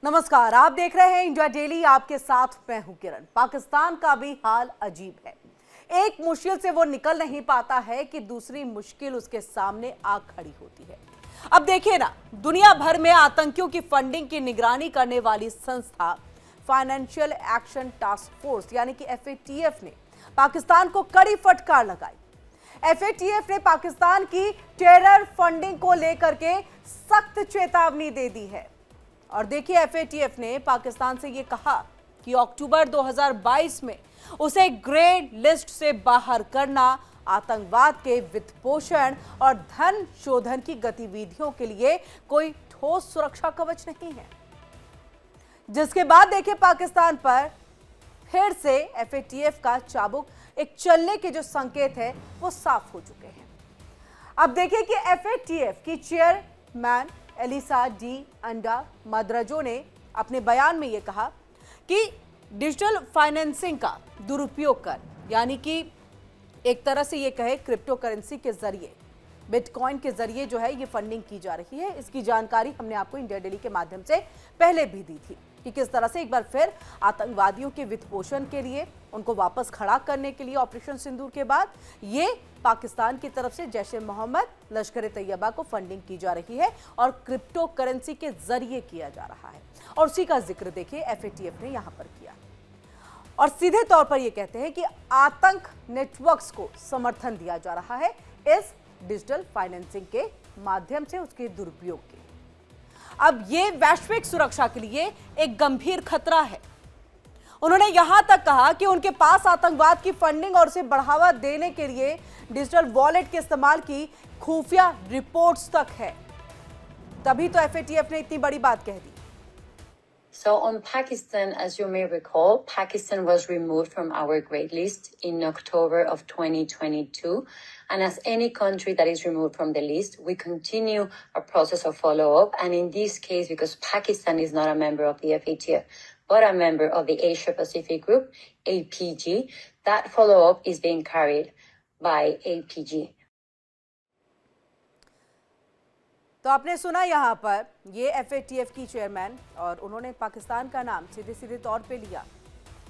नमस्कार, आप देख रहे हैं इंडिया डेली। आपके साथ मैं हूं किरण। पाकिस्तान का भी हाल अजीब है। एक मुश्किल से वो निकल नहीं पाता है कि दूसरी मुश्किल उसके सामने आ खड़ी होती है। अब देखिए ना, दुनिया भर में आतंकियों की फंडिंग की निगरानी करने वाली संस्था फाइनेंशियल एक्शन टास्क फोर्स यानी कि FATF ने पाकिस्तान को कड़ी फटकार लगाई। FATF ने पाकिस्तान की टेरर फंडिंग को लेकर के सख्त चेतावनी दे दी है। और देखिए, FATF ने पाकिस्तान से यह कहा कि अक्टूबर 2022 में उसे ग्रे लिस्ट से बाहर करना आतंकवाद के वित्तपोषण और धन शोधन की गतिविधियों के लिए कोई ठोस सुरक्षा कवच नहीं है। जिसके बाद देखिए, पाकिस्तान पर फिर से FATF का चाबुक एक चलने के जो संकेत है वो साफ हो चुके हैं। अब देखिए कि FATF की चेयरमैन एलिसा डी अंडा मद्राजो ने अपने बयान में यह कहा कि डिजिटल फाइनेंसिंग का दुरुपयोग कर, यानी कि एक तरह से ये कहे क्रिप्टो करेंसी के जरिए, बिटकॉइन के जरिए जो है ये फंडिंग की जा रही है। इसकी जानकारी हमने आपको इंडिया डेली के माध्यम से पहले भी दी थी कि किस तरह से एक बार फिर आतंकवादियों के वित्त पोषण के लिए, उनको वापस खड़ा करने के लिए ऑपरेशन सिंदूर के बाद ये पाकिस्तान की तरफ से जैश ए मोहम्मद, लश्कर तैयबा को फंडिंग की जा रही है और क्रिप्टो करेंसी के जरिए किया जा रहा है। और उसी का जिक्र देखिए FATF ने यहां पर किया और सीधे तौर पर यह कहते हैं कि आतंक नेटवर्क्स को समर्थन दिया जा रहा है इस डिजिटल फाइनेंसिंग के माध्यम से, उसके दुरुपयोग के। अब ये वैश्विक सुरक्षा के लिए एक गंभीर खतरा है। उन्होंने यहां तक कहा कि उनके पास आतंकवाद की फंडिंग और उसे बढ़ावा देने के लिए डिजिटल वॉलेट के इस्तेमाल की खुफिया रिपोर्ट्स तक है। तभी तो FATF ने इतनी बड़ी बात कह दी। So on Pakistan, as you may recall, Pakistan was removed from our grey list in October of 2022. And as any country that is removed from the list, we continue a process of follow-up. And in this case, because Pakistan is not a member of the FATF, but a member of the Asia Pacific Group, APG, that follow-up is being carried by APG. तो आपने सुना यहाँ पर ये FATF की chairman, और उन्होंने पाकिस्तान का नाम सीधे सीधे तौर पे लिया।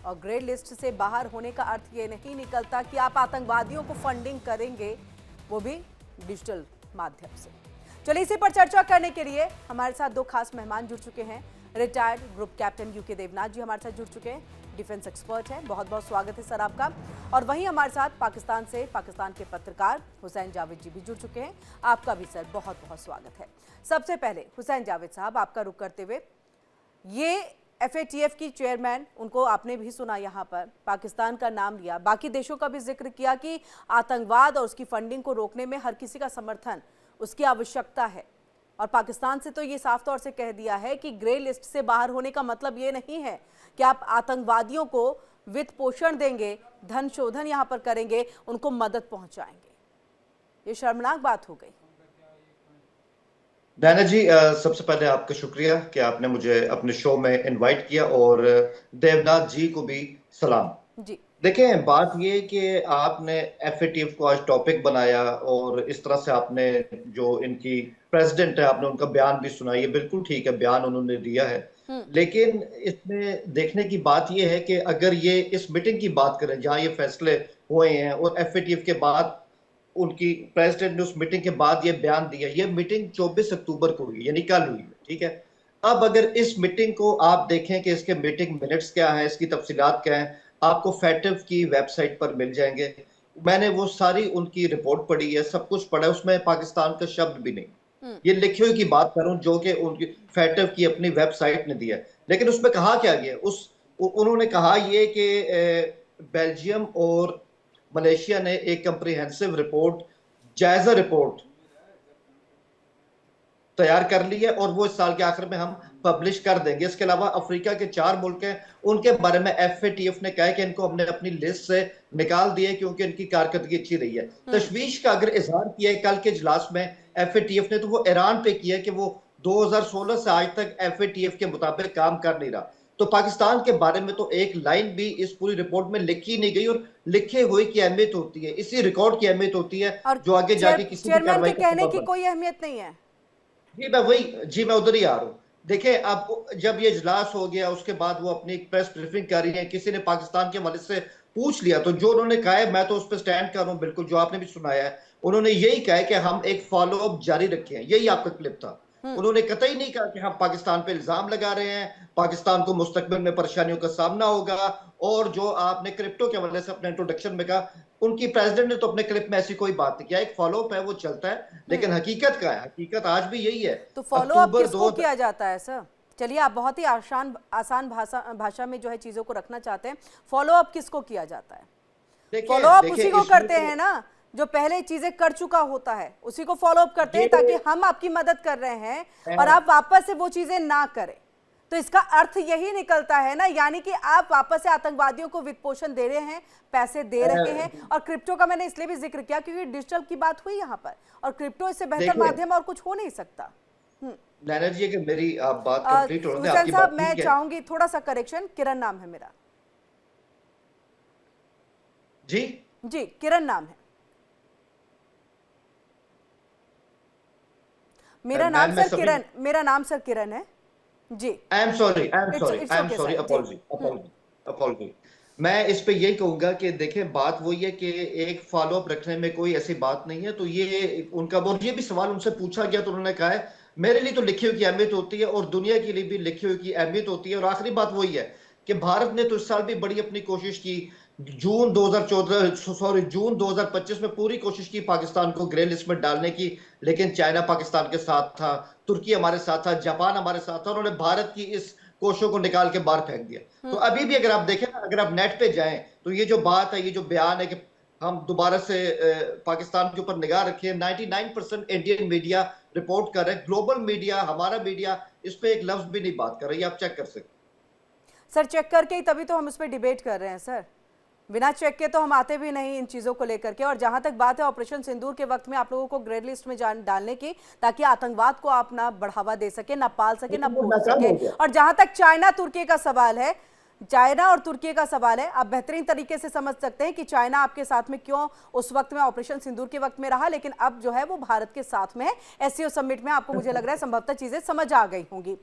और ग्रे लिस्ट से बाहर होने का अर्थ ये नहीं निकलता कि आप आतंकवादियों को फंडिंग करेंगे, वो भी डिजिटल माध्यम से। चलिए, इसी पर चर्चा करने के लिए हमारे साथ दो खास मेहमान जुड़ चुके हैं। Retired group captain UK Devnath ji हमारे साथ जुड़ चुके हैं, डिफेंस एक्सपर्ट हैं। बहुत बहुत स्वागत है सर आपका। और वहीं हमारे साथ पाकिस्तान से पाकिस्तान के पत्रकार हुसैन जावेद जी भी जुड़ चुके हैं। आपका भी सर बहुत बहुत स्वागत है। सबसे पहले हुसैन जावेद साहब, आपका रुख करते हुए, ये FATF की चेयरमैन, उनको आपने भी सुना, यहाँ पर पाकिस्तान का नाम लिया, बाकी देशों का भी जिक्र किया कि आतंकवाद और उसकी फंडिंग को रोकने में हर किसी का समर्थन, उसकी आवश्यकता है। और पाकिस्तान से तो ये साफ तौर से कह दिया है कि ग्रे लिस्ट से बाहर होने का मतलब ये नहीं है कि आप आतंकवादियों को वित्त पोषण देंगे, धन शोधन यहाँ पर करेंगे, उनको मदद पहुंचाएंगे। ये शर्मनाक बात हो गई। डायना जी, सबसे पहले आपका शुक्रिया कि आपने मुझे अपने शो में इनवाइट किया, और देवनाथ जी को भी सलाम जी। देखें, बात ये कि आपने FATF को आज टॉपिक बनाया और इस तरह से आपने जो इनकी प्रेसिडेंट है, आपने उनका बयान भी सुना। ये बिल्कुल ठीक है, बयान उन्होंने दिया है, लेकिन इसमें देखने की बात ये है कि अगर ये इस मीटिंग की बात करें जहां ये फैसले हुए हैं और FATF के बाद उनकी प्रेसिडेंट ने उस मीटिंग के बाद ये बयान दिया, ये मीटिंग 24 अक्टूबर को हुई, यानी कल हुई है, ठीक है। अब अगर इस मीटिंग को आप देखें कि इसके मीटिंग मिनट्स क्या है, इसकी तफसीलात क्या है, आपको FATF की वेबसाइट पर मिल जाएंगे। मैंने वो सारी उनकी रिपोर्ट पढ़ी है, सब कुछ पढ़ा है, उसमें पाकिस्तान का शब्द भी नहीं। ये लिखे हुए की बात करूं जो कि उनकी FATF की अपनी वेबसाइट ने दिया है, लेकिन उसमें कहा क्या गया, उन्होंने कहा ये कि बेल्जियम और मलेशिया ने एक कंप्रिहेंसिव रिपोर्ट, जायजा रिपोर्ट तैयार कर ली है और वो इस साल के आखिर में हम पब्लिश कर देंगे। इसके अलावा अफ्रीका के 4 मुल्क हैं, उनके बारे में FATF ने कहा कि इनको हमने अपनी लिस्ट से निकाल दिया क्योंकि इनकी कारकर्दगी अच्छी रही है। तशवीश का अगर इजहार किया है कल के इजलास में FATF ने, तो वो ईरान पे किया कि वो 2016 से आज तक FATF के मुताबिक काम कर नहीं रहा। तो पाकिस्तान के बारे में तो एक लाइन भी इस पूरी रिपोर्ट में लिखी नहीं गई, और लिखे हुए की अहमियत होती है, इसी रिकॉर्ड की अहमियत होती है जो आगे जाके किसी चेयरमैन के कहने की कोई अहमियत नहीं है। मैं उधर ही आ रहा हूँ। देखिए, अब जब ये इजलास हो गया उसके बाद वो अपनी एक प्रेस ब्रीफिंग कर रही है, किसी ने पाकिस्तान के हवाले से पूछ लिया तो जो उन्होंने कहा है, मैं तो उस पर स्टैंड कर रहा हूं, बिल्कुल जो आपने भी सुनाया है, उन्होंने यही कहा है कि हम एक फॉलो अप जारी रखें। यही आपका क्लिप था। उन्होंने कतई नहीं कहा कि हम पाकिस्तान पे इल्जाम लगा रहे हैं, पाकिस्तान को मुस्तकबिल में परेशानियों का सामना होगा। और जो आपने क्रिप्टो के हवाले से अपने इंट्रोडक्शन में कहा, उनकी प्रेसिडेंट ने तो अपने क्लिप में ऐसी कोई बात नहीं किया। एक फॉलो अप है, वो चलता है, लेकिन हकीकत क्या है? हकीकत आज भी यही है। तो फॉलो अप अक्टूबर किसको किया जाता है सर? चलिए, आप बहुत ही आसान भाषा में जो है चीजों को रखना चाहते हैं। फॉलो अप किसको किया जाता है? फॉलो अप उसी को करते हैं ना जो पहले चीजें कर चुका होता है, उसी को फॉलो अप करते हैं, ताकि हम आपकी मदद कर रहे हैं और आप वापस से वो चीजें ना करें। तो इसका अर्थ यही निकलता है ना, यानी कि आप वापस से आतंकवादियों को वित्त पोषण दे रहे हैं, पैसे दे रहे हैं। और क्रिप्टो का मैंने इसलिए भी जिक्र किया क्योंकि डिजिटल की बात हुई यहाँ पर, और क्रिप्टो इससे बेहतर माध्यम और कुछ हो नहीं सकता। नैना जी, कि मेरी आप बात कंप्लीट हो रही है, हुसैन साहब, मैं चाहूंगी थोड़ा सा करेक्शन। किरण नाम है मेरा। जी जी, किरण नाम है मेरा नाम सर किरण, मेरा नाम सर किरण है जी। I am sorry, apology. मैं इस पे यही कहूंगा कि देखें, बात वही है कि एक फॉलो अप रखने में कोई ऐसी बात नहीं है। तो ये उनका, और ये भी सवाल उनसे पूछा गया तो उन्होंने कहा है मेरे लिए तो लिखी हुई की अहमियत होती है और दुनिया के लिए भी लिखी हुई की अहमियत होती है। और आखिरी बात वही है कि भारत ने तो इस साल भी बड़ी अपनी कोशिश की। जून 2025 में पूरी कोशिश की पाकिस्तान को ग्रे लिस्ट में डालने की, लेकिन चाइना पाकिस्तान के साथ था, तुर्की हमारे साथ था, जापान हमारे साथ था, उन्होंने भारत की इस कोशिशों को निकाल के बाहर फेंक दिया। तो अभी भी अगर आप देखें ना, अगर आप नेट पे जाएं तो ये जो बात है, ये जो बयान है कि हम दोबारा से पाकिस्तान के ऊपर निगाह रखें, 99% इंडियन मीडिया रिपोर्ट कर रहे हैं, ग्लोबल मीडिया, हमारा मीडिया इस पे एक लफ्ज भी नहीं बात कर रही। आप चेक कर सकते सर, चेक करके ही तभी तो हम इस पर डिबेट कर रहे हैं सर। बिना चेक के तो हम आते भी नहीं इन चीज़ों को लेकर के। और जहां तक बात है ऑपरेशन सिंदूर के वक्त में आप लोगों को ग्रे लिस्ट में डालने की, ताकि आतंकवाद को आप ना बढ़ावा दे सके, ना पाल सके, ना पोस सके। और जहां तक चाइना तुर्की का सवाल है, चाइना और तुर्की का सवाल है, आप बेहतरीन तरीके से समझ सकते हैं कि चाइना आपके साथ में क्यों उस वक्त में ऑपरेशन सिंदूर के वक्त में रहा, लेकिन अब जो है वो भारत के साथ में है। एससीओ समिट में आपको मुझे लग रहा है संभवतः चीजें समझ आ गई होंगी।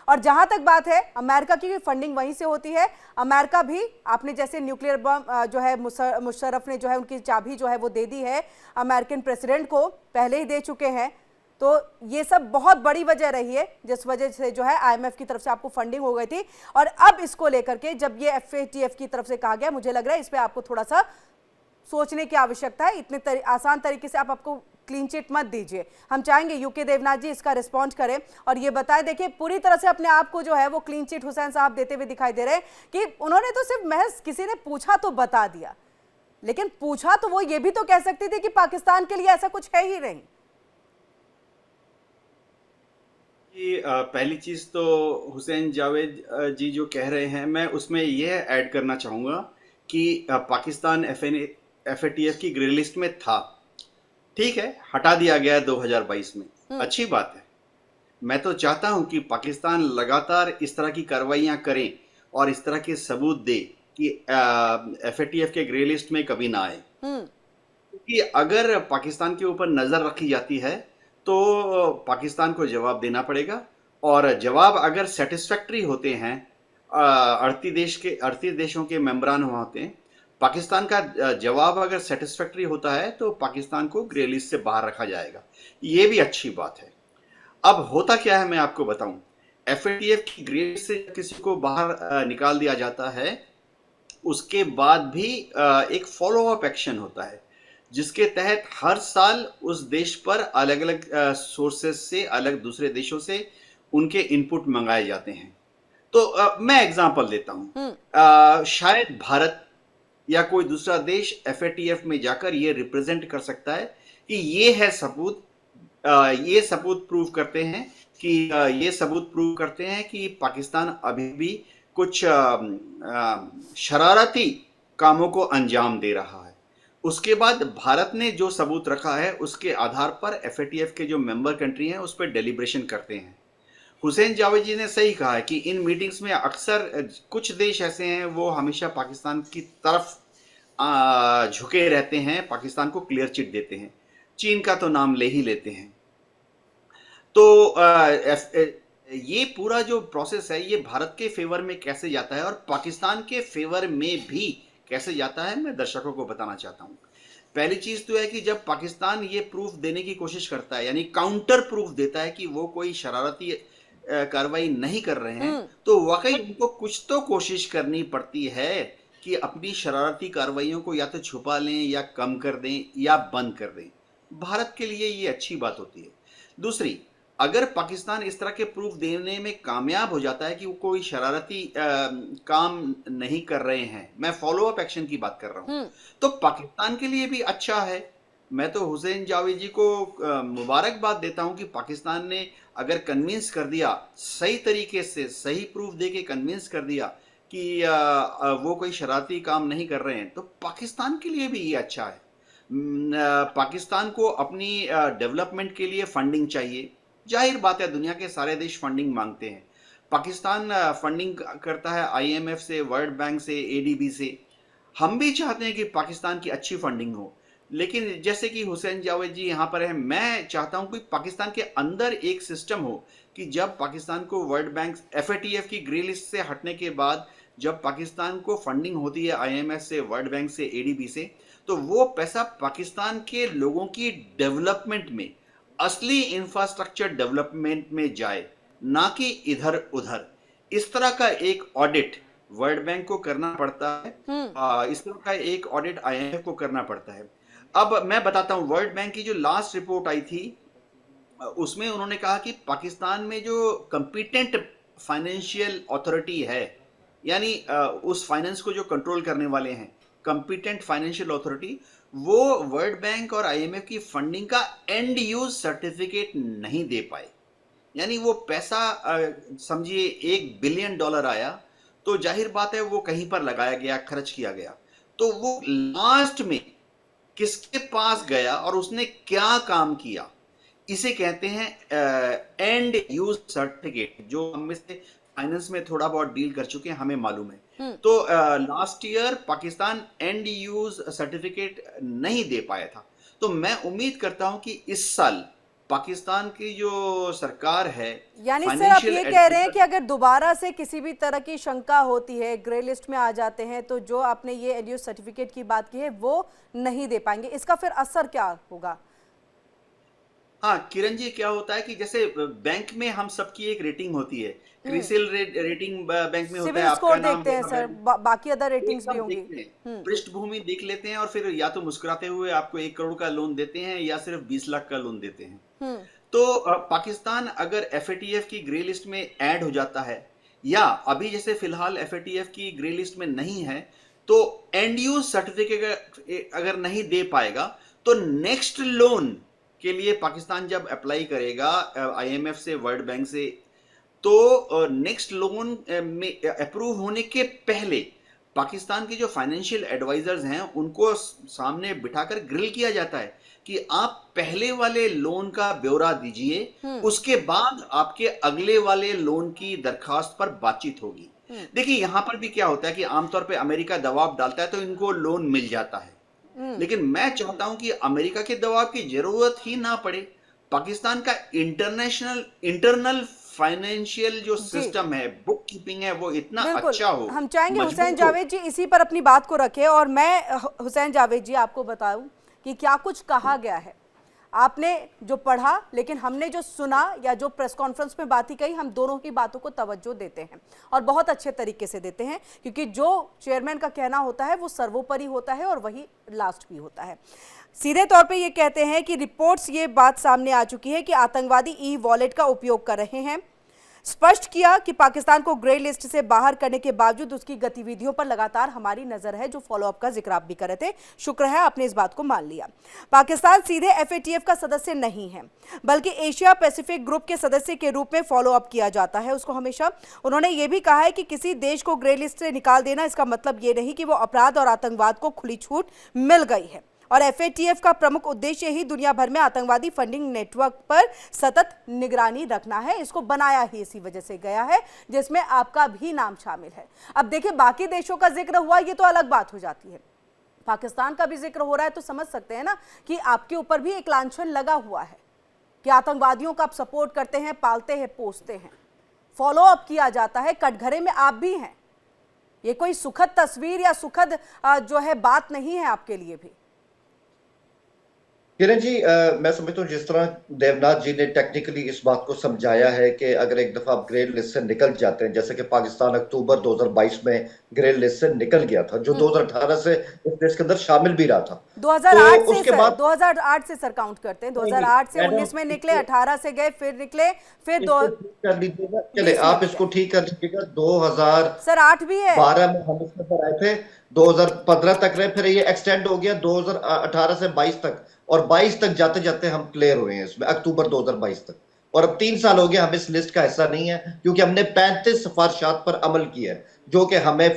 और जहां तक बात है अमेरिका की, फंडिंग वहीं से होती है। अमेरिका भी, आपने जैसे न्यूक्लियर बम जो है मुशर्रफ ने जो है उनकी चाबी जो है वो दे दी है अमेरिकन प्रेसिडेंट को, पहले ही दे चुके हैं। तो ये सब बहुत बड़ी वजह रही है जिस वजह से जो है आईएमएफ की तरफ से आपको फंडिंग हो गई थी। और अब इसको लेकर के जब ये एफएटीएफ की तरफ से कहा गया, मुझे लग रहा है इस पर आपको थोड़ा सा सोचने की आवश्यकता है। इतने आसान तरीके से आपको क्लीन चिट मत दीजिए। हम चाहेंगे यूके देवनाथ जी इसका रिस्पॉन्ड करें और ये बताएं। देखिए, पूरी तरह से अपने आप को जो है वो क्लीन चिट हुसैन साहब देते हुए दिखाई दे रहे हैं कि उन्होंने तो सिर्फ महज किसी ने पूछा तो बता दिया, लेकिन पूछा तो वो ये भी तो कह सकती थी कि पाकिस्तान के लिए ऐसा कुछ है ही नहीं। पहली चीज तो हुसैन जावेद जी जो कह रहे हैं, मैं उसमें यह ऐड करना चाहूँगा कि पाकिस्तान एफएटीएफ की ग्रे लिस्ट में था, ठीक है, हटा दिया गया 2022 में, अच्छी बात है। मैं तो चाहता हूं कि पाकिस्तान लगातार इस तरह की कार्रवाइयां करें और इस तरह के सबूत दे कि एफएटीएफ के ग्रे लिस्ट में कभी ना आए। क्योंकि अगर पाकिस्तान के ऊपर नजर रखी जाती है तो पाकिस्तान को जवाब देना पड़ेगा, और जवाब अगर सेटिस्फैक्ट्री होते हैं, 38 देशों के मेंबरान होते हैं, पाकिस्तान का जवाब अगर सेटिस्फैक्ट्री होता है तो पाकिस्तान को ग्रे लिस्ट से बाहर रखा जाएगा। ये भी अच्छी बात है। अब होता क्या है मैं आपको बताऊं, एफएटीएफ की ग्रे लिस्ट से किसी को बाहर निकाल दिया जाता है, उसके बाद भी एक फॉलो अप एक्शन होता है जिसके तहत हर साल उस देश पर अलग अलग सोर्सेस से, अलग दूसरे देशों से उनके इनपुट मंगाए जाते हैं। तो मैं एग्जांपल देता हूं, शायद भारत या कोई दूसरा देश एफएटीएफ में जाकर ये रिप्रेजेंट कर सकता है कि ये है सबूत, ये सबूत प्रूव करते हैं कि पाकिस्तान अभी भी कुछ शरारती कामों को अंजाम दे रहा है। उसके बाद भारत ने जो सबूत रखा है उसके आधार पर एफएटीएफ के जो मेंबर कंट्री हैं उस पर डेलिब्रेशन करते हैं। हुसैन जावेद जी ने सही कहा है कि इन मीटिंग्स में अक्सर कुछ देश ऐसे हैं वो हमेशा पाकिस्तान की तरफ झुके रहते हैं, पाकिस्तान को क्लियर चिट देते हैं। चीन का तो नाम ले ही लेते हैं। तो ये पूरा जो प्रोसेस है ये भारत के फेवर में कैसे जाता है और पाकिस्तान के फेवर में भी कैसे जाता है, मैं दर्शकों को बताना चाहता हूँ। पहली चीज तो है कि जब पाकिस्तान ये प्रूफ देने की कोशिश करता है, यानी काउंटर प्रूफ देता है कि वो कोई शरारती कार्रवाई नहीं कर रहे हैं, तो वाकई उनको कुछ तो कोशिश करनी पड़ती है कि अपनी शरारती कार्रवाइयों को या तो छुपा लें या कम कर दें या बंद कर दें। भारत के लिए ये अच्छी बात होती है। दूसरी, अगर पाकिस्तान इस तरह के प्रूफ देने में कामयाब हो जाता है कि वो कोई शरारती काम नहीं कर रहे हैं, मैं फॉलो अप एक्शन की बात कर रहा हूं, तो पाकिस्तान के लिए भी अच्छा है। मैं तो हुसैन जावेद जी को मुबारकबाद देता हूं कि पाकिस्तान ने अगर कन्विंस कर दिया, सही तरीके से सही प्रूफ दे के कन्विंस कर दिया कि वो कोई शरारती काम नहीं कर रहे हैं, तो पाकिस्तान के लिए भी ये अच्छा है। पाकिस्तान को अपनी डेवलपमेंट के लिए फंडिंग चाहिए। जाहिर बात है, दुनिया के सारे देश फंडिंग मांगते हैं। पाकिस्तान फंडिंग करता है IMF से, वर्ल्ड बैंक से, ADB से। हम भी चाहते हैं कि पाकिस्तान की अच्छी फंडिंग हो, लेकिन जैसे कि हुसैन जावेद जी यहाँ पर है, मैं चाहता हूँ कि पाकिस्तान के अंदर एक सिस्टम हो कि जब पाकिस्तान को वर्ल्ड बैंक FATF की ग्रे लिस्ट से हटने के बाद जब पाकिस्तान को फंडिंग होती है IMF से, वर्ल्ड बैंक से, ADB से, तो वो पैसा पाकिस्तान के लोगों की डेवलपमेंट में, असली इंफ्रास्ट्रक्चर डेवलपमेंट में जाए, ना कि इधर उधर। इस तरह का एक ऑडिट वर्ल्ड बैंक को करना पड़ता है, इस तरह का एक ऑडिट IMF को करना पड़ता है। अब मैं बताता हूं, वर्ल्ड बैंक की जो लास्ट रिपोर्ट आई थी उसमें उन्होंने कहा कि पाकिस्तान में जो कंपिटेंट फाइनेंशियल अथॉरिटी है, यानी उस फाइनेंस को जो कंट्रोल करने वाले हैं, कंपिटेंट फाइनेंशियल अथॉरिटी, वो वर्ल्ड बैंक और IMF की फंडिंग का एंड यूज सर्टिफिकेट नहीं दे पाए। यानी वो पैसा समझिए $1 बिलियन आया, तो जाहिर बात है वो कहीं पर लगाया गया, खर्च किया गया, तो वो लास्ट में किसके पास गया और उसने क्या काम किया, इसे कहते हैं एंड यूज सर्टिफिकेट। जो हम में से फाइनेंस में थोड़ा बहुत डील कर चुके हैं, हमें मालूम है। तो last year Pakistan and use certificate नहीं दे पाया था। तो मैं उम्मीद करता हूं कि इस साल पाकिस्तान की जो सरकार है, यानी सर आप ये कह रहे हैं कि अगर दोबारा से किसी भी तरह की शंका होती है, ग्रे लिस्ट में आ जाते हैं, तो जो आपने ये एंड यूज सर्टिफिकेट की बात की है वो नहीं दे पाएंगे। इसका फिर असर क्या होगा? हाँ किरण जी, क्या होता है कि जैसे बैंक में हम सबकी एक रेटिंग होती है, क्रिसिल रेटिंग बैंक में होता है, सिविल आपका स्कोर नाम देखते हैं सर, बाकी अदर रेटिंग्स भी होंगी। पृष्ठभूमि देख लेते हैं और फिर या तो मुस्कुराते हुए आपको 1 करोड़ का लोन देते हैं या सिर्फ 20 लाख का लोन देते हैं। तो पाकिस्तान अगर FATF की ग्रे लिस्ट में ऐड हो जाता है, या अभी जैसे फिलहाल FATF की ग्रे लिस्ट में नहीं है, तो एंड यूज सर्टिफिकेट अगर नहीं दे पाएगा, तो नेक्स्ट लोन के लिए पाकिस्तान जब अप्लाई करेगा IMF से, वर्ल्ड बैंक से, तो नेक्स्ट लोन में अप्रूव होने के पहले पाकिस्तान के जो फाइनेंशियल एडवाइजर्स हैं उनको सामने बिठाकर ग्रिल किया जाता है कि आप पहले वाले लोन का ब्यौरा दीजिए, उसके बाद आपके अगले वाले लोन की दरखास्त पर बातचीत होगी। देखिए यहां पर भी क्या होता है कि आमतौर पे अमेरिका दबाव डालता है तो इनको लोन मिल जाता है, लेकिन मैं चाहता हूं कि अमेरिका के दबाव की जरूरत ही ना पड़े। पाकिस्तान का इंटरनल फाइनेंशियल जो सिस्टम है, बुक कीपिंग है, वो इतना अच्छा हो। हम चाहेंगे हुसैन जावेद जी इसी पर अपनी बात को रखें, और मैं हुसैन जावेद जी आपको बताऊं कि क्या कुछ कहा गया है। आपने जो पढ़ा, लेकिन हमने जो सुना या जो प्रेस कॉन्फ्रेंस में बात ही कही, हम दोनों की बातों को तवज्जो देते हैं और बहुत अच्छे तरीके से देते हैं, क्योंकि जो चेयरमैन का कहना होता है वो सर्वोपरि होता है और वही लास्ट भी होता है। सीधे तौर पे ये कहते हैं कि रिपोर्ट्स ये बात सामने आ चुकी है कि आतंकवादी ई-वॉलेट का उपयोग कर रहे हैं। स्पष्ट किया कि पाकिस्तान को ग्रे लिस्ट से बाहर करने के बावजूद उसकी गतिविधियों पर लगातार हमारी नजर है, जो फॉलोअप का जिक्र आप भी कर रहे थे। शुक्र है आपने इस बात को मान लिया। पाकिस्तान सीधे FATF का सदस्य नहीं है, बल्कि एशिया पैसिफिक ग्रुप के सदस्य के रूप में फॉलोअप किया जाता है उसको हमेशा। उन्होंने ये भी कहा है कि किसी देश को ग्रे लिस्ट से निकाल देना इसका मतलब ये नहीं कि वो अपराध और आतंकवाद को खुली छूट मिल गई है, और FATF का प्रमुख उद्देश्य ही दुनिया भर में आतंकवादी फंडिंग नेटवर्क पर सतत निगरानी रखना है। इसको बनाया ही इसी वजह से गया है, जिसमें आपका भी नाम शामिल है। अब देखिए, बाकी देशों का जिक्र हुआ, ये तो अलग बात हो जाती है, पाकिस्तान का भी जिक्र हो रहा है, तो समझ सकते हैं ना कि आपके ऊपर भी एक लांछन लगा हुआ है कि आतंकवादियों का आप सपोर्ट करते हैं, पालते हैं, पोसते हैं। फॉलो अप किया जाता है। कटघरे में आप भी हैं, ये कोई सुखद तस्वीर या सुखद जो है बात नहीं है आपके लिए भी। किरण जी, मैं समझता हूँ जिस तरह देवनाथ जी ने टेक्निकली इस बात को समझाया है कि अगर एक दफा आप ग्रे लिस्ट से निकल जाते हैं, जैसे कि पाकिस्तान अक्टूबर 2022 में ग्रे लिस्ट से निकल गया था, जो 2018 से इस देश के अंदर शामिल भी रहा था। 2008 तो से उसके सर, बाद 2008 से सर काउंट करते हैं, 2008 से 19 में निकले, 18 से गए, फिर निकले, फिर इसको ठीक कर लीजिएगा, चले 20 में आप इसको ठीक कर लीजिएगा। 2012 सर 8 भी है, में हम इसके ऊपर आए थे, 2015 तक रहे, फिर ये एक्सटेंड हो गया 2018 से 22 तक, और 22 तक जाते जाते हम क्लियर हुए हैं इसमें, अक्टूबर 2022 तक। और अब 3 साल हो गए हम इस लिस्ट का हिस्सा नहीं है, क्योंकि हमने 35 सिफारिशात पर अमल किया है जो कि हमें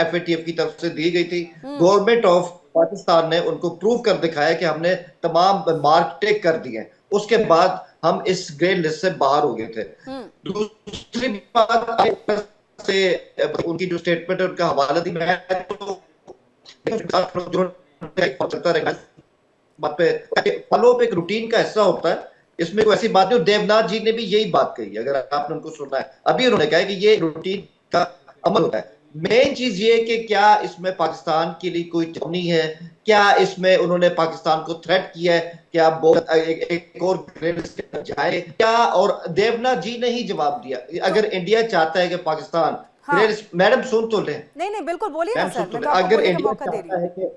FATF की तरफ से दी गई थी। गवर्नमेंट ऑफ पाकिस्तान ने उनको प्रूव कर दिखाया कि हमने तमाम मार्क टेक कर दिए हैं, उसके बाद हम इस ग्रे लिस्ट से बाहर हो गए थे। दूसरी बात से उनकी जो स्टेटमेंट है उनका हवाला दी, मैं तो बात पे फॉलो अप एक रूटीन का हिस्सा होता है, इसमें कोई ऐसी बात नहीं। देवनाथ जी ने भी यही बात कही, अगर आपने उनको सुना है, अभी उन्होंने कहा है कि ये रूटीन का अमल होता है। मेन चीज ये कि क्या इसमें पाकिस्तान के लिए कोई चुनौती है, क्या इसमें उन्होंने पाकिस्तान को थ्रेट किया है कि आप एक और जाए क्या, और देवनाथ जी ने ही जवाब दिया। अगर इंडिया चाहता है कि पाकिस्तान मैडम सुन तो ले, नहीं बिल्कुल बोलिए ना सर, मैं तो आपको अगर बोलने का इंडिया मौका दे रही चाहता हूं। है कि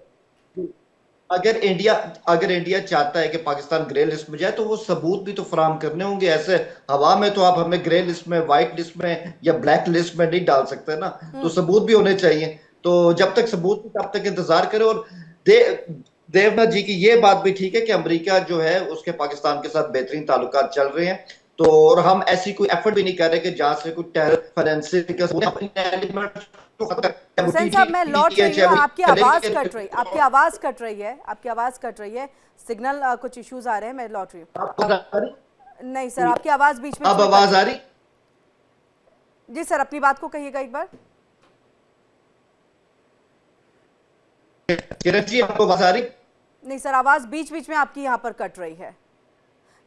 अगर इंडिया चाहता है कि पाकिस्तान ग्रे लिस्ट में जाए, तो वो सबूत भी तो फराम करने होंगे। ऐसे हवा में तो आप हमें ग्रे लिस्ट में, व्हाइट लिस्ट में या ब्लैक लिस्ट में नहीं डाल सकते ना, तो सबूत भी होने चाहिए। तो जब तक सबूत, तब तक इंतजार करें। और देवनाथ जी की ये बात भी ठीक है कि अमेरिका जो है उसके पाकिस्तान के साथ बेहतरीन ताल्लुकात चल रहे हैं, तो और हम ऐसी कोई एफर्ट भी नहीं कर रहे कि जहां से कोई टेरर फाइनेंसिंग हुसैन साहब, मैं लौट रही हूँ, आपकी आवाज कट रही, आपकी आवाज कट रही है, आपकी आवाज कट रही है, सिग्नल कुछ इश्यूज आ रहे हैं, मैं लौट रही हूँ। नहीं सर, आपकी आवाज बीच में अब आवाज आ रही? जी सर, अपनी बात को कहिएगा एक बार। किरण जी, आपको आवाज आ रही? नहीं सर, आवाज बीच बीच में आपकी यहाँ पर कट रही है।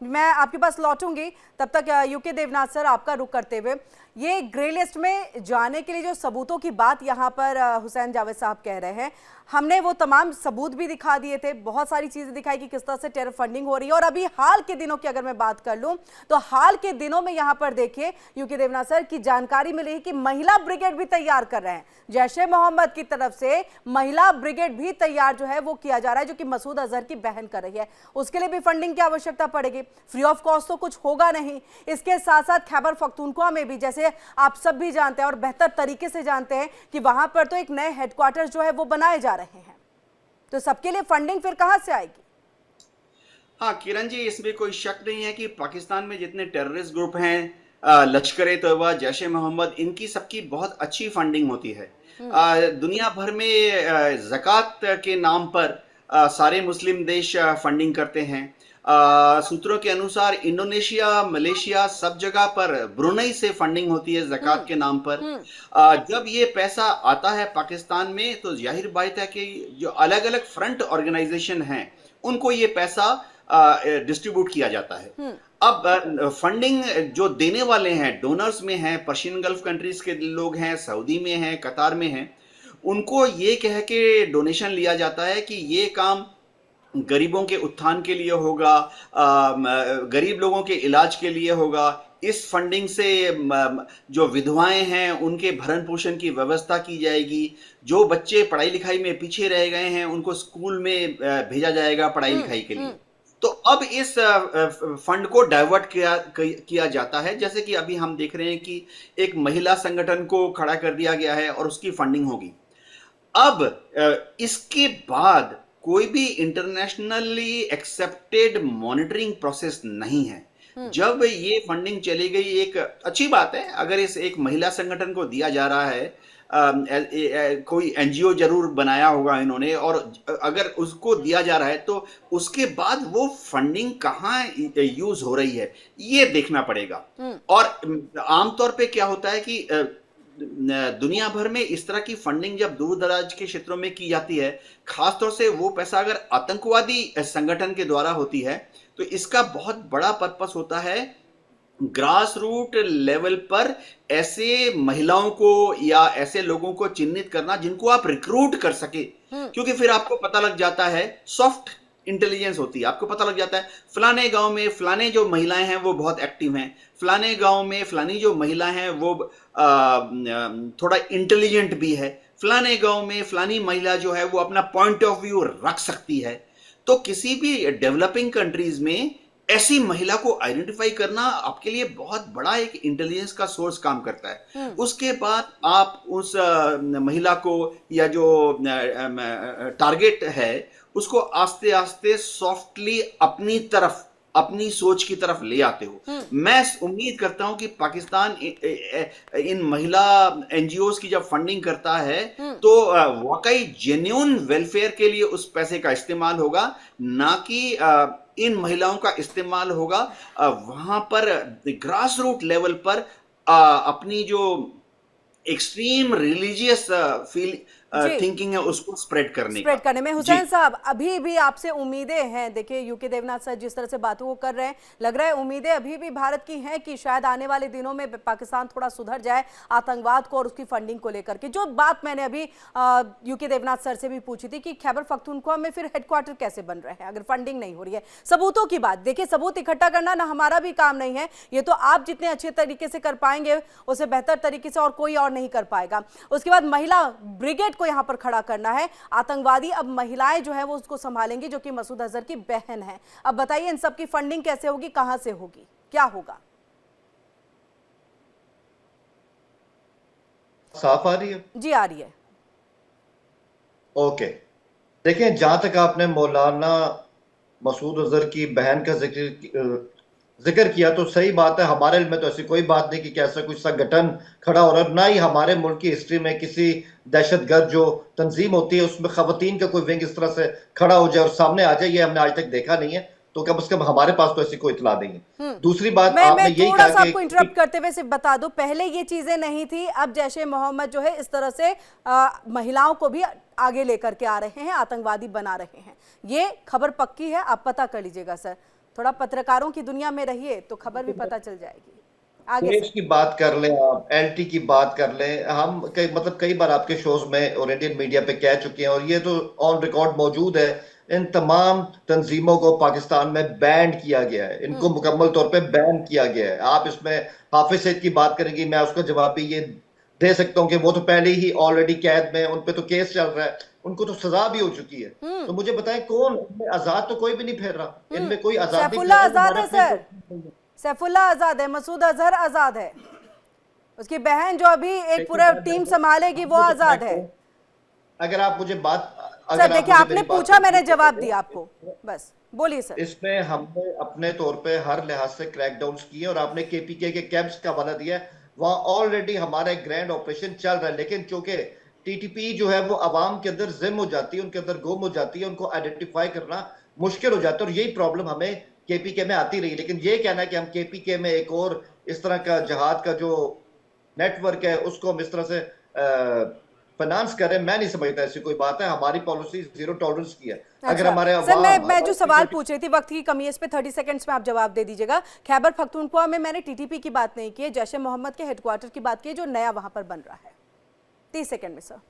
मैं आपके पास लौटूंगी, तब तक यूके देवनाथ सर आपका रुख करते हुए, ये ग्रे लिस्ट में जाने के लिए जो सबूतों की बात यहाँ पर हुसैन जावेद साहब कह रहे हैं, हमने वो तमाम सबूत भी दिखा दिए थे, बहुत सारी चीजें दिखाई कि किस तरह से टेरर फंडिंग हो रही है। और अभी हाल के दिनों की अगर मैं बात कर लूं, तो हाल के दिनों में यहाँ पर देखिए यूके देवनाथ सर की जानकारी मिली कि महिला ब्रिगेड भी तैयार कर रहे हैं, जैशे मोहम्मद की तरफ से महिला ब्रिगेड भी तैयार जो है वो किया जा रहा है, जो कि मसूद अजहर की बहन कर रही है। उसके लिए भी फंडिंग की आवश्यकता पड़ेगी, फ्री ऑफ कॉस्ट तो कुछ होगा नहीं। इसके साथ साथ खैबर पख्तूनख्वा में भी, जैसे आप सब भी जानते हैं और बेहतर तरीके से जानते हैं कि वहां पर तो एक नए हेडक्वार्टर जो है वो बनाए जा रहे हैं, तो सबके लिए फंडिंग फिर कहां से आएगी? हाँ किरण जी, इसमें कोई शक नहीं है कि पाकिस्तान में जितने टेररिस्ट ग्रुप हैं, लश्कर-ए-तौबा, जैश ए मोहम्मद, इनकी सबकी बहुत अच्छी फंडिंग होती है। दुनिया भर में ज़कात के नाम पर सारे मुस्लिम देश फंडिंग करते हैं। सूत्रों के अनुसार इंडोनेशिया, मलेशिया, सब जगह पर, ब्रुनई से फंडिंग होती है ज़कात के नाम पर। जब ये पैसा आता है पाकिस्तान में, तो जाहिर बात है कि जो अलग अलग फ्रंट ऑर्गेनाइजेशन हैं उनको ये पैसा डिस्ट्रीब्यूट किया जाता है। अब फंडिंग जो देने वाले हैं, डोनर्स में हैं, पर्शियन गल्फ कंट्रीज के लोग हैं, सऊदी में हैं, कतार में हैं, उनको ये कह के डोनेशन लिया जाता है कि ये काम गरीबों के उत्थान के लिए होगा, गरीब लोगों के इलाज के लिए होगा। इस फंडिंग से जो विधवाएं हैं उनके भरण पोषण की व्यवस्था की जाएगी, जो बच्चे पढ़ाई लिखाई में पीछे रह गए हैं उनको स्कूल में भेजा जाएगा पढ़ाई लिखाई के लिए। तो अब इस फंड को डाइवर्ट किया जाता है, जैसे कि अभी हम देख रहे हैं कि एक महिला संगठन को खड़ा कर दिया गया है और उसकी फंडिंग होगी। अब इसके बाद कोई भी इंटरनेशनली एक्सेप्टेड मॉनिटरिंग प्रोसेस नहीं है। जब ये फंडिंग चली गई, एक अच्छी बात है अगर इस एक महिला संगठन को दिया जा रहा है, कोई एनजीओ जरूर बनाया होगा इन्होंने, और अगर उसको दिया जा रहा है तो उसके बाद वो फंडिंग कहाँ यूज हो रही है ये देखना पड़ेगा। और आमतौर पे क्या होता है कि दुनिया भर में इस तरह की फंडिंग जब दूर दराज के क्षेत्रों में की जाती है, खासतौर से वो पैसा अगर आतंकवादी संगठन के द्वारा होती है, तो इसका बहुत बड़ा पर्पस होता है ग्रास रूट लेवल पर ऐसे महिलाओं को या ऐसे लोगों को चिन्हित करना जिनको आप रिक्रूट कर सके, क्योंकि फिर आपको पता लग जाता है, सॉफ्ट इंटेलिजेंस होती है, आपको पता लग जाता है फलाने गांव में फलाने जो महिलाएं हैं वो बहुत एक्टिव हैं, फलाने गांव में फलानी जो महिला हैं वो थोड़ा इंटेलिजेंट भी है, फलाने गांव में फलानी महिला जो है वो अपना पॉइंट ऑफ व्यू रख सकती है। तो किसी भी डेवलपिंग कंट्रीज में ऐसी महिला को आइडेंटिफाई करना आपके लिए बहुत बड़ा एक इंटेलिजेंस का सोर्स काम करता है। उसके बाद आप उस महिला को या जो टारगेट है उसको आस्ते आस्ते सॉफ्टली अपनी तरफ, अपनी सोच की तरफ ले आते हो। मैं उम्मीद करता हूं कि पाकिस्तान इन महिला एनजीओज की जब फंडिंग करता है तो वाकई जेन्युइन वेलफेयर के लिए उस पैसे का इस्तेमाल होगा, ना कि इन महिलाओं का इस्तेमाल होगा वहां पर ग्रास रूट लेवल पर अपनी जो एक्सट्रीम रिलीजियस थिंकिंग है उसको स्प्रेड करने में। हुसैन साहब, अभी भी आपसे उम्मीदें हैं? देखिए यूके देवनाथ सर जिस तरह से बातों को कर रहे हैं, लग रहा है उम्मीदें अभी भी भारत की हैं कि शायद आने वाले दिनों में पाकिस्तान थोड़ा सुधर जाए आतंकवाद को और उसकी फंडिंग को लेकर के। जो बात मैंने अभी यूके देवनाथ सर से भी पूछी थी कि खैबर पख्तूनख्वा में फिर हेडक्वार्टर कैसे बन रहे हैं अगर फंडिंग नहीं हो रही है। सबूतों की बात, देखिए सबूत इकट्ठा करना ना हमारा भी काम नहीं है, ये तो आप जितने अच्छे तरीके से कर पाएंगे उससे बेहतर तरीके से और कोई और नहीं कर पाएगा। उसके बाद महिला ब्रिगेड को यहां पर खड़ा करना है, आतंकवादी अब महिलाएं जो है वो उसको संभालेंगी जो कि मसूद अजहर की बहन है। अब बताइए इन सब की फंडिंग कैसे होगी, कहां से होगी, क्या होगा? साफ आ रही है? जी आ रही है। ओके, देखिए जहां तक आपने मौलाना मसूद अजहर की बहन का जिक्र किया तो सही बात है। हमारे इल्म में तो ऐसी कोई बात नहीं कि कैसा कुछ संगठन खड़ा हो रहा है, ना ही हमारे मुल्क की हिस्ट्री में किसी दहशतगर्द जो तंजीम होती है उसमें खवातीन का कोई विंग इस तरह से खड़ा हो जाए और सामने आ जाए, ये हमने आज तक देखा नहीं है। तो कम से कम हमारे पास तो ऐसी कोई इतला नहीं है। दूसरी बात, आपने यही थोड़ा सा कहा आपको इंटरप्ट करते हुए सिर्फ बता दूं, पहले ये चीजें नहीं थी, अब जैशे मोहम्मद जो है इस तरह से महिलाओं को भी आगे लेकर के आ रहे हैं, आतंकवादी बना रहे हैं। ये खबर पक्की है, आप पता कर लीजिएगा सर, थोड़ा पत्रकारों की दुनिया में रहिए तो खबर भी पता चल जाएगी। आगे देश की बात कर लें, आप एलटी की बात कर लें, हम कई बार आपके शोज में और इंडियन मीडिया पे कह चुके हैं और ये तो ऑन रिकॉर्ड मौजूद है, इन तमाम तंजीमों को पाकिस्तान में बैन किया गया है, इनको मुकम्मल तौर पे बैन किया गया है। आप इसमें हाफिज सईद की बात करेंगे, मैं उसका जवाब भी ये दे सकता हूँ कि वो तो पहले ही ऑलरेडी कैद में, उन पे तो केस चल रहा है, उनको तो सजा भी हो चुकी है। तो मुझे बताएं कौन आजाद? तो कोई भी नहीं फिर रहा, इनमें कोई आजादी आजाद है सर, सैफुल्लाह आजाद है, मसूद अजहर आजाद है, उसकी बहन जो अभी एक पूरा टीम संभालेगी वो आजाद है। अगर आप मुझे बात, सर देखिए आपने पूछा, मैंने जवाब दिया आपको, बस बोलिए सर। इसमें हमने अपने तौर पे हर लिहाज से क्रैकडाउन किए और आपने केपीके के कैंप्स का हवाला दिया, वहां ऑलरेडी हमारा एक ग्रैंड ऑपरेशन चल रहा है। लेकिन चूंकि टीटीपी जो है वो अवाम के अंदर जिम हो जाती है, उनके अंदर गुम हो जाती है, उनको आइडेंटिफाई करना मुश्किल हो जाता है और यही प्रॉब्लम हमें केपीके में आती रही। लेकिन ये कहना है कि हम केपीके में एक और इस तरह का जहाद का जो नेटवर्क है उसको हम इस तरह से फाइनेंस करें, मैं नहीं समझता ऐसी कोई बात है। हमारी पॉलिसी जीरो टॉलरेंस की है। अगर हमारे सर मैं जो सवाल पूछ रही थी, वक्त की कमी है, इस पे 30 सेकंड्स में आप जवाब दे दीजिएगा। खैबर पख्तूनख्वा में मैंने टीटीपी की बात नहीं की है, जैशे मोहम्मद के हेडक्वार्टर की बात की है जो नया वहां पर बन रहा है। 30 सेकंड में सर।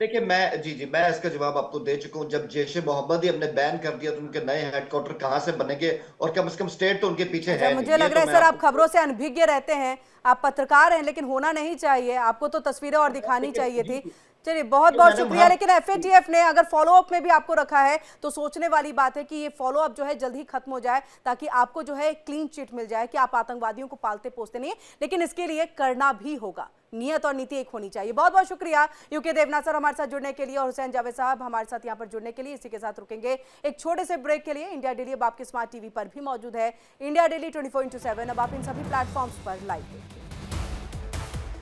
देखिए मैं इसका जवाब आपको दे चुका हूं। जब जैशे मोहम्मद ही हमने बैन कर दिया तो उनके नए हेडक्वार्टर कहां से बनेंगे और कम से कम स्टेट तो उनके पीछे है। मुझे लग रहा है सर आप खबरों से अनभिज्ञ रहते हैं, आप पत्रकार हैं, लेकिन होना नहीं चाहिए, आपको तो तस्वीरें और दिखानी चाहिए थी। चलिए बहुत बहुत शुक्रिया। लेकिन एफएटीएफ ने अगर फॉलो अप में भी आपको रखा है तो सोचने वाली बात है कि ये फॉलो अप जो है जल्द ही खत्म हो जाए, ताकि आपको जो है क्लीन चिट मिल जाए कि आप आतंकवादियों को पालते पोसते नहीं है। लेकिन इसके लिए करना भी होगा, नियत और नीति एक होनी चाहिए। बहुत बहुत शुक्रिया यूके देवनाथ सर हमारे साथ जुड़ने के लिए और हुसैन जावेद साहब हमारे साथ यहाँ पर जुड़ने के लिए। इसी के साथ रुकेंगे एक छोटे से ब्रेक के लिए। इंडिया डेली अब आपके स्मार्ट टीवी पर भी मौजूद है। इंडिया डेली 24/7 अब आप इन सभी प्लेटफॉर्म्स पर लाइव देखिए।